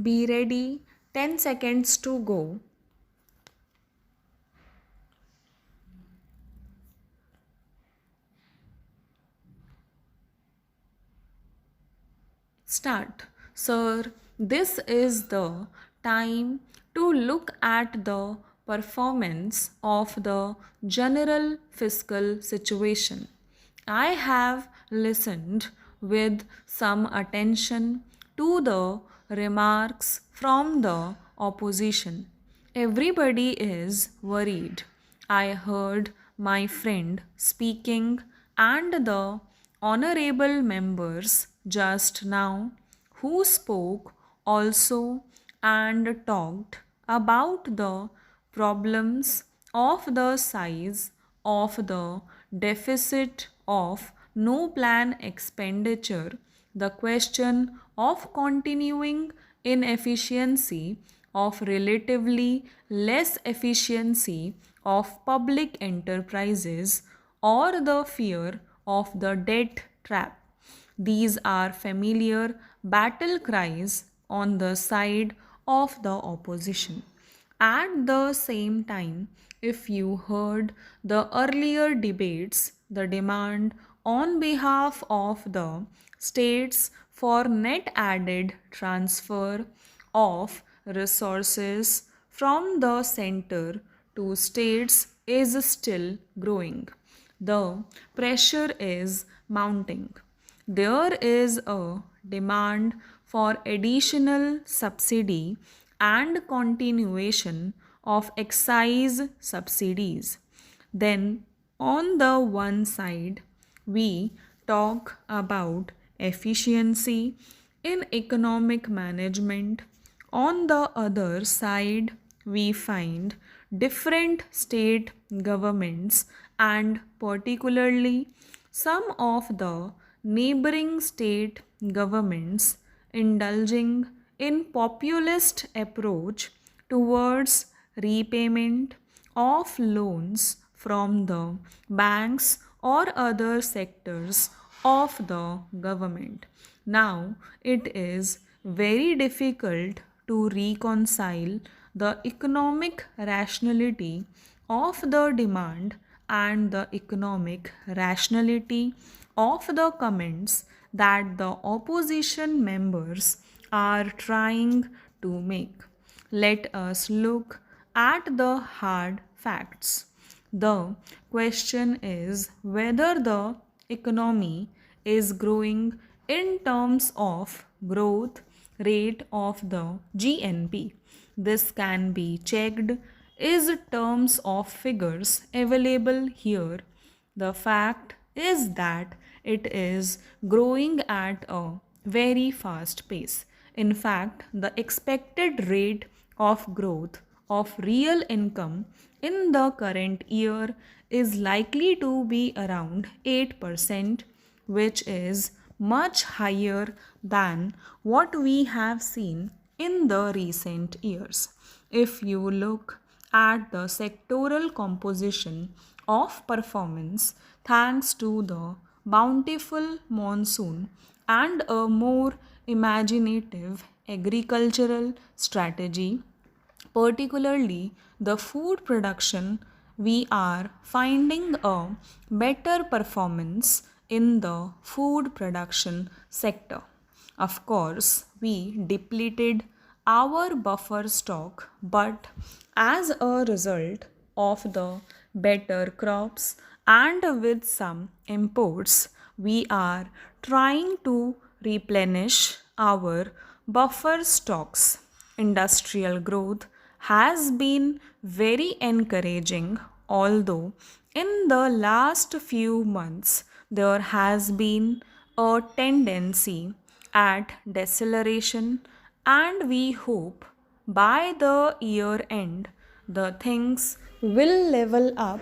Be ready. 10 seconds to go. Start. Sir, this is the time to look at the performance of the general fiscal situation. I have listened with some attention to the remarks from the opposition. Everybody is worried. I heard my friend speaking and the honorable members just now who spoke also and talked about the problems of the size of the deficit of no plan expenditure, the question of continuing inefficiency, of relatively less efficiency of public enterprises, or the fear of the debt trap. These are familiar battle cries on the side of the opposition. At the same time, if you heard the earlier debates, the demand on behalf of the states for net added transfer of resources from the center to states is still growing. The pressure is mounting. There is a demand for additional subsidy and continuation of excise subsidies. Then, on the one side, we talk about efficiency in economic management. On the other side, we find different state governments and particularly some of the neighboring state governments indulging in populist approach towards repayment of loans from the banks or other sectors of the government. Now, it is very difficult to reconcile the economic rationality of the demand and the economic rationality of the comments that the opposition members are trying to make. Let us look at the hard facts. The question is whether the economy is growing in terms of growth rate of the GNP. This can be checked is terms of figures available here. The fact is that it is growing at a very fast pace. In fact, the expected rate of growth of real income in the current year is likely to be around 8%, which is much higher than what we have seen in the recent years. If you look at the sectoral composition of performance, thanks to the bountiful monsoon and a more imaginative agricultural strategy, particularly the food production, we are finding a better performance in the food production sector. Of course, we depleted our buffer stock, but as a result of the better crops and with some imports, we are trying to replenish our buffer stocks. Industrial growth has been very encouraging, although in the last few months there has been a tendency at deceleration, and we hope by the year end the things will level up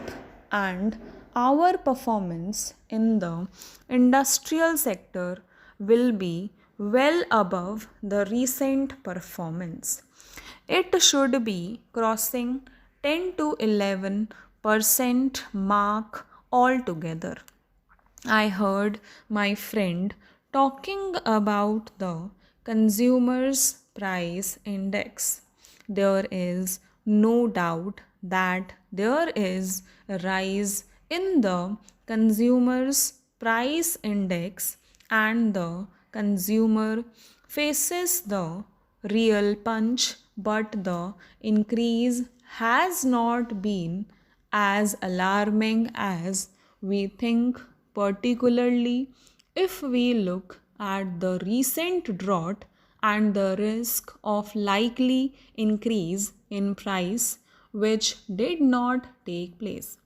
and our performance in the industrial sector will be well above the recent performance. It should be crossing 10 to 11% mark altogether. I heard my friend talking about the consumers' Price Index. There is no doubt that there is a rise in the Consumer's Price Index, and the consumer faces the real punch, but the increase has not been as alarming as we think, particularly if we look at the recent drought and the risk of likely increase in price which did not take place.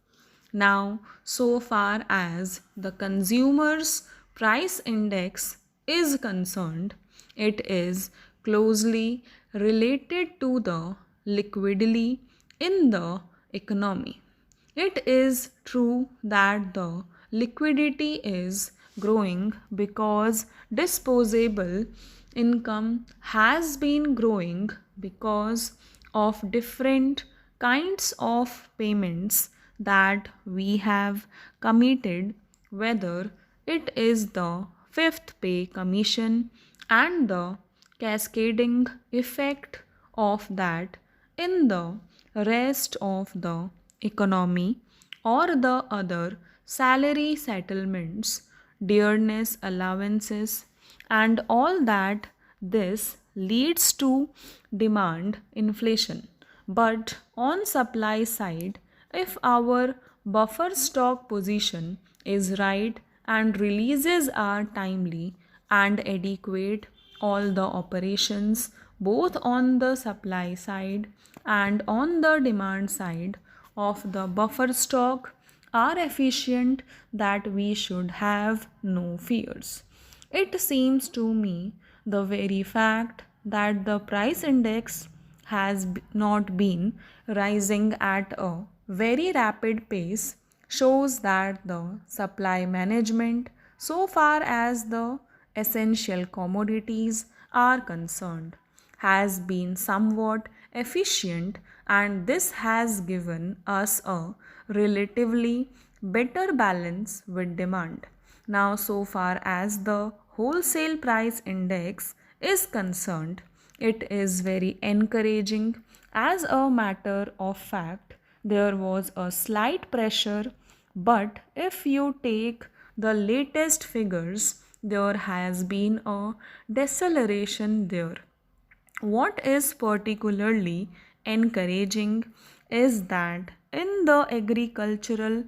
Now, so far as the consumer's price index is concerned, it is closely related to the liquidity in the economy. It is true that the liquidity is growing because disposable income has been growing because of different kinds of payments that we have committed, whether it is the fifth pay commission and the cascading effect of that in the rest of the economy, or the other salary settlements, dearness allowances, and all that. This leads to demand inflation. But on supply side, if our buffer stock position is right and releases are timely and adequate, all the operations both on the supply side and on the demand side of the buffer stock are efficient, that we should have no fears. It seems to me the very fact that the price index has not been rising at a very rapid pace shows that the supply management, so far as the essential commodities are concerned, has been somewhat efficient, and this has given us a relatively better balance with demand. Now, so far as the wholesale price index is concerned, it is very encouraging. As a matter of fact, there was a slight pressure, but if you take the latest figures, there has been a deceleration there. What is particularly encouraging is that in the agricultural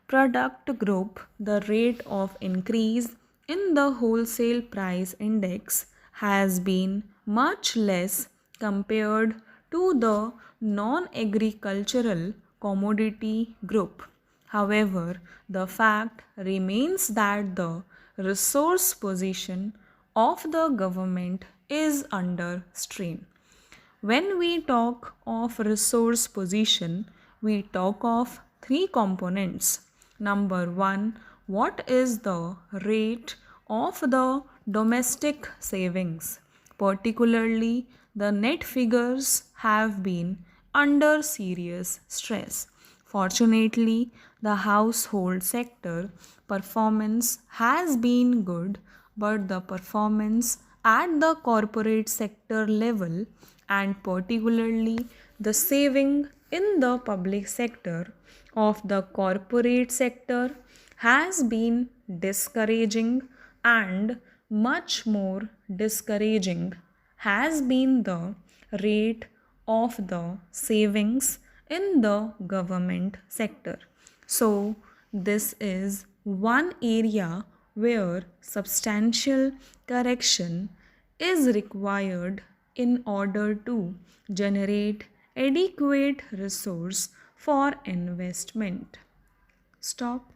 product group, the rate of increase in the wholesale price index has been much less compared to the non agricultural commodity group. However, the fact remains that the resource position of the government is under strain. When we talk of resource position, we talk of three components. Number one, what is the rate of the domestic savings? Particularly, the net figures have been under serious stress. Fortunately, the household sector performance has been good, but the performance at the corporate sector level, and particularly the saving in the public sector of the corporate sector, has been discouraging, and much more discouraging has been the rate of the savings in the government sector. So, this is one area where substantial correction is required in order to generate adequate resource for investment. Stop.